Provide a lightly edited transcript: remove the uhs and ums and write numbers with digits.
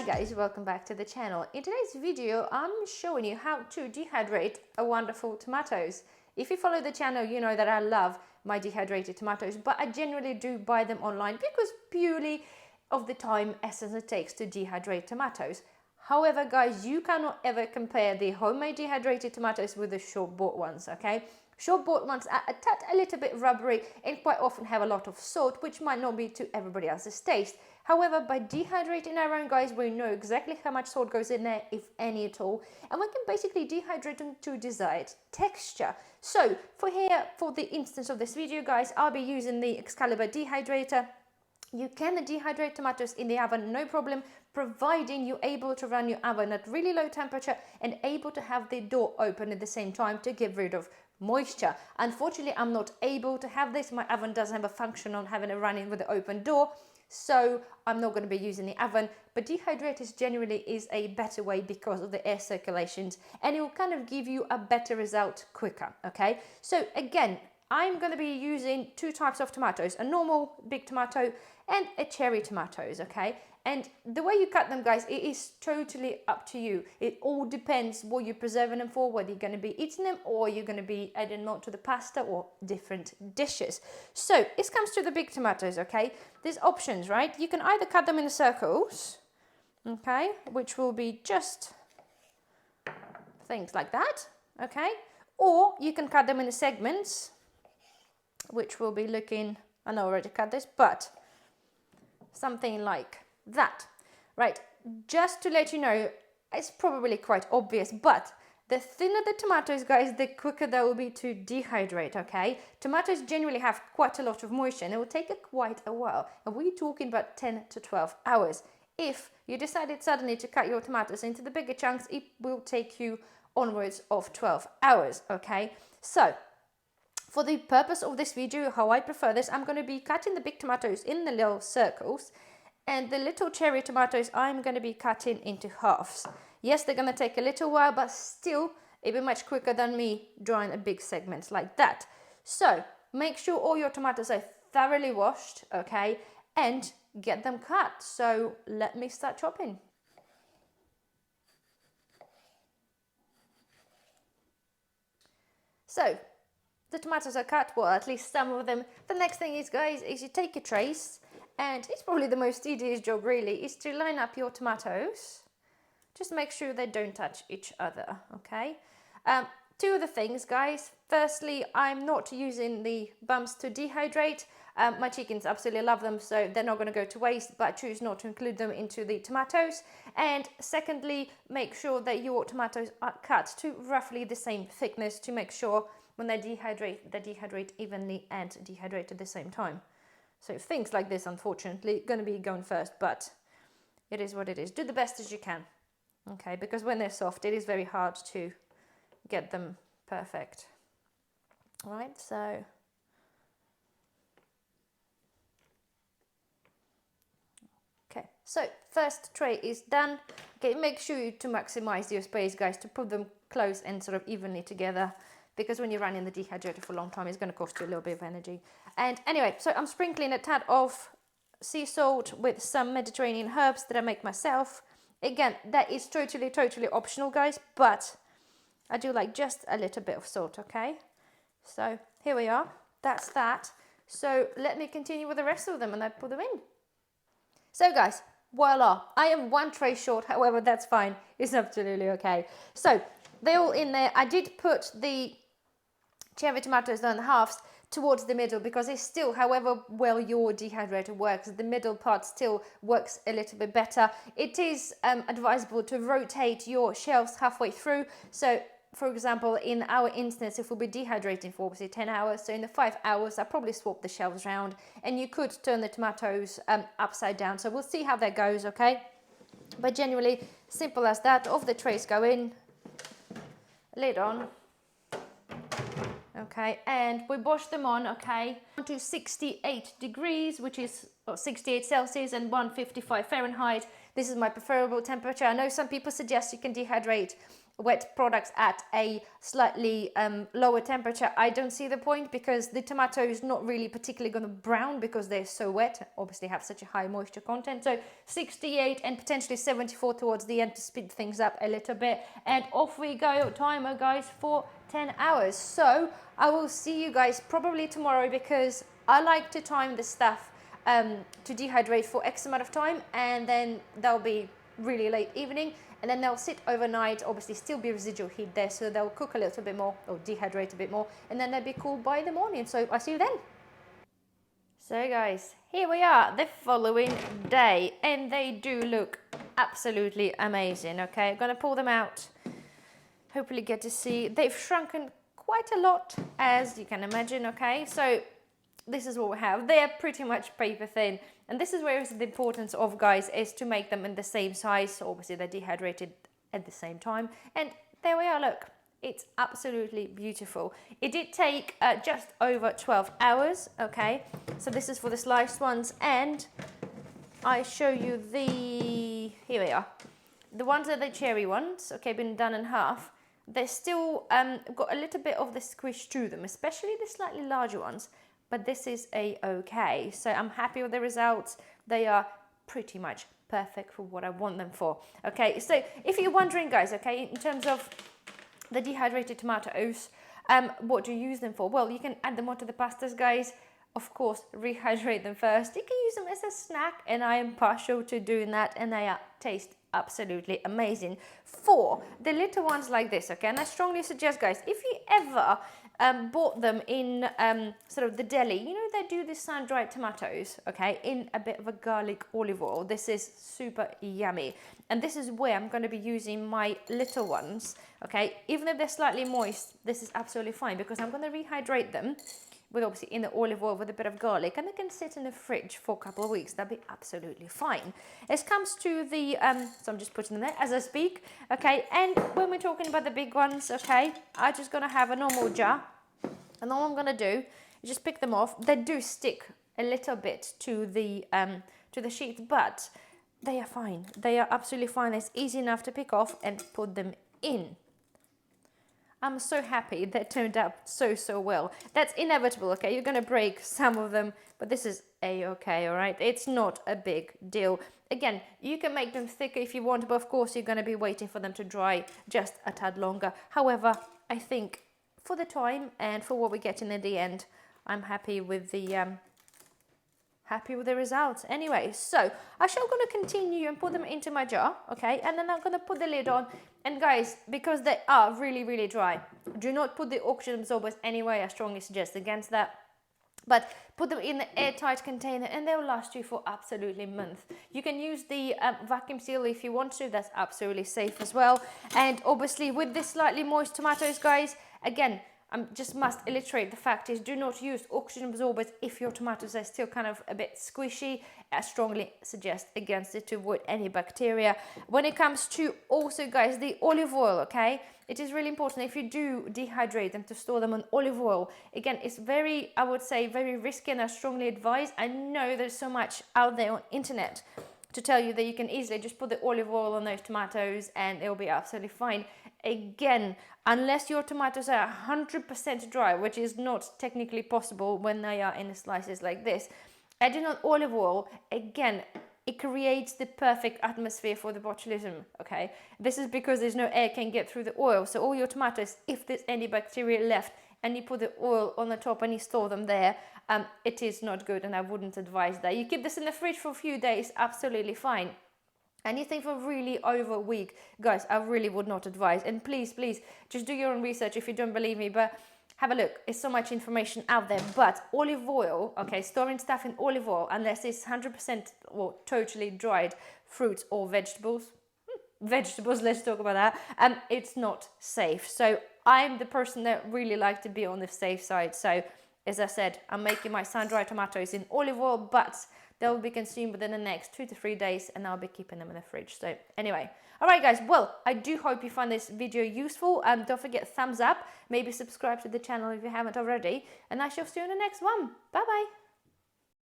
guys, welcome back to the channel. In today's video, I'm showing you how to dehydrate a wonderful tomatoes. If you follow the channel, you know that I love my dehydrated tomatoes, but I generally do buy them online because purely of the time essence it takes to dehydrate tomatoes. However, guys, you cannot ever compare the homemade dehydrated tomatoes with the shop-bought ones, okay? Shop-bought ones are a little bit rubbery and quite often have a lot of salt, which might not be to everybody else's taste. However, by dehydrating our own, guys, we know exactly how much salt goes in there, if any at all, and we can basically dehydrate them to desired texture. So for the instance of this video, guys, I'll be using the Excalibur dehydrator. You can dehydrate tomatoes in the oven, no problem, providing you're able to run your oven at really low temperature and able to have the door open at the same time to get rid of moisture. Unfortunately, I'm not able to have this. My oven doesn't have a function on having it running with the open door, so I'm not going to be using the oven. But dehydrators generally is a better way because of the air circulations, and it will kind of give you a better result quicker. Okay, so again, I'm going to be using two types of tomatoes, a normal big tomato and a cherry tomatoes, okay? And the way you cut them, guys, it is totally up to you. It all depends what you're preserving them for, whether you're going to be eating them or you're going to be adding them to the pasta or different dishes. So this comes to the big tomatoes, okay? There's options, right? You can either cut them in circles, okay, which will be just things like that, okay? Or you can cut them in segments, which will be looking, I know I already cut this, but something like that, right? Just to let you know, it's probably quite obvious, but the thinner the tomatoes, guys, the quicker they will be to dehydrate, okay? Tomatoes generally have quite a lot of moisture and it will take quite a while, and we're talking about 10 to 12 hours. If you decided suddenly to cut your tomatoes into the bigger chunks, it will take you onwards of 12 hours, okay? So for the purpose of this video, how I prefer this, I'm going to be cutting the big tomatoes in the little circles, and the little cherry tomatoes I'm going to be cutting into halves. Yes, they're going to take a little while, but still it'll be much quicker than me drawing a big segment like that. So make sure all your tomatoes are thoroughly washed, okay, and get them cut. So let me start chopping. So the tomatoes are cut, well, at least some of them. The next thing is, guys, is you take your trays, and it's probably the most tedious job really, is to line up your tomatoes. Just make sure they don't touch each other, okay? Two other things, guys. Firstly, I'm not using the bumps to dehydrate. My chickens absolutely love them, so they're not going to go to waste, but I choose not to include them into the tomatoes. And secondly, make sure that your tomatoes are cut to roughly the same thickness to make sure when they dehydrate evenly and dehydrate at the same time. So things like this, unfortunately, going to be going first, but it is what it is. Do the best as you can, okay? Because when they're soft, it is very hard to get them perfect. All right, so okay, so first tray is done. Okay, make sure to maximize your space, guys, to put them close and sort of evenly together, because when you're running the dehydrator for a long time, it's going to cost you a little bit of energy. And anyway, so I'm sprinkling a tad of sea salt with some Mediterranean herbs that I make myself. Again, that is totally optional, guys, but I do like just a little bit of salt, okay? So here we are, that's that. So let me continue with the rest of them and I put them in. So guys, voila, I am one tray short, however, that's fine, it's absolutely okay. So they're all in there. I did put the cherry tomatoes down the halves towards the middle because it's still, however well your dehydrator works, the middle part still works a little bit better. It is advisable to rotate your shelves halfway through. So for example, in our instance, if we'll be dehydrating for obviously 10 hours, so in the 5 hours, I'll probably swap the shelves around, and you could turn the tomatoes upside down. So we'll see how that goes, okay? But generally, simple as that. Off the trays go in, lid on. Okay, and we wash them on, okay, to 68 degrees, which is 68 Celsius and 155 Fahrenheit. This is my preferable temperature. I know some people suggest you can dehydrate wet products at a slightly lower temperature, I don't see the point, because the tomato is not really particularly going to brown because they're so wet, obviously have such a high moisture content. So 68 and potentially 74 towards the end to speed things up a little bit, and off we go. Timer, guys, for 10 hours. So I will see you guys probably tomorrow, because I like to time the stuff to dehydrate for X amount of time, and then they'll be really late evening, and then they'll sit overnight, obviously still be residual heat there, so they'll cook a little bit more or dehydrate a bit more, and then they'll be cool by the morning. So I'll see you then. So guys, here we are the following day, and they do look absolutely amazing. Okay, I'm gonna pull them out, hopefully get to see. They've shrunken quite a lot, as you can imagine. Okay, so this is what we have. They are pretty much paper thin, and this is where the importance of, guys, is to make them in the same size. So obviously they're dehydrated at the same time, and there we are. Look, it's absolutely beautiful. It did take just over 12 hours. Okay, so this is for the sliced ones, and I show you the, here we are, the ones that are the cherry ones. Okay, been done in half. They're still got a little bit of the squish to them, especially the slightly larger ones. But this is okay. So I'm happy with the results. They are pretty much perfect for what I want them for. Okay, so if you're wondering, guys, okay, in terms of the dehydrated tomatoes, what do you use them for? Well, you can add them onto the pastas, guys. Of course, rehydrate them first. You can use them as a snack, and I am partial to doing that, and they taste absolutely amazing. For the little ones like this, okay, and I strongly suggest, guys, if you ever bought them in sort of the deli, you know, they do the sun-dried tomatoes, okay, in a bit of a garlic olive oil. This is super yummy, and this is where I'm going to be using my little ones. Okay, even if they're slightly moist, this is absolutely fine, because I'm going to rehydrate them with, obviously, in the olive oil with a bit of garlic, and they can sit in the fridge for a couple of weeks. That'd be absolutely fine. As comes to the so I'm just putting them there as I speak. Okay, and when we're talking about the big ones, okay, I'm just gonna have a normal jar, and all I'm gonna do is just pick them off. They do stick a little bit to the sheet, but they are fine. They are absolutely fine. It's easy enough to pick off and put them in. I'm so happy that turned out so well. That's inevitable, okay? You're gonna break some of them, but this is a-okay, all right? It's not a big deal. Again, you can make them thicker if you want, but of course you're gonna be waiting for them to dry just a tad longer. However, I think for the time and for what we're getting at the end, I'm happy with the results. Anyway, so I shall going to continue and put them into my jar, okay, and then I'm going to put the lid on. And guys, because they are really dry, do not put the oxygen absorbers anyway. I strongly suggest against that, but put them in the airtight container, and they'll last you for absolutely a month. You can use the vacuum seal if you want to. That's absolutely safe as well. And obviously with this slightly moist tomatoes, guys, again, I just must illustrate the fact is, do not use oxygen absorbers if your tomatoes are still kind of a bit squishy. I strongly suggest against it to avoid any bacteria. When it comes to also, guys, the olive oil, okay, it is really important if you do dehydrate them to store them on olive oil. Again, it's very, I would say, very risky, and I strongly advise. I know there's so much out there on internet to tell you that you can easily just put the olive oil on those tomatoes and it'll be absolutely fine. Again, unless your tomatoes are 100% dry, which is not technically possible when they are in slices like this, adding on olive oil, again, it creates the perfect atmosphere for the botulism, okay? This is because there's no air can get through the oil. So all your tomatoes, if there's any bacteria left and you put the oil on the top and you store them there, it is not good, and I wouldn't advise that. You keep this in the fridge for a few days, absolutely fine. Anything for really over a week, guys, I really would not advise. And please, just do your own research if you don't believe me, but have a look. There's so much information out there. But olive oil, okay, storing stuff in olive oil, unless it's 100% or totally dried fruits or vegetables, let's talk about that, it's not safe. So I'm the person that really like to be on the safe side. So as I said, I'm making my sun-dried tomatoes in olive oil, but they'll be consumed within the next 2 to 3 days, and I'll be keeping them in the fridge. So anyway, all right, guys. Well, I do hope you find this video useful. Don't forget thumbs up. Maybe subscribe to the channel if you haven't already, and I shall see you in the next one. Bye bye.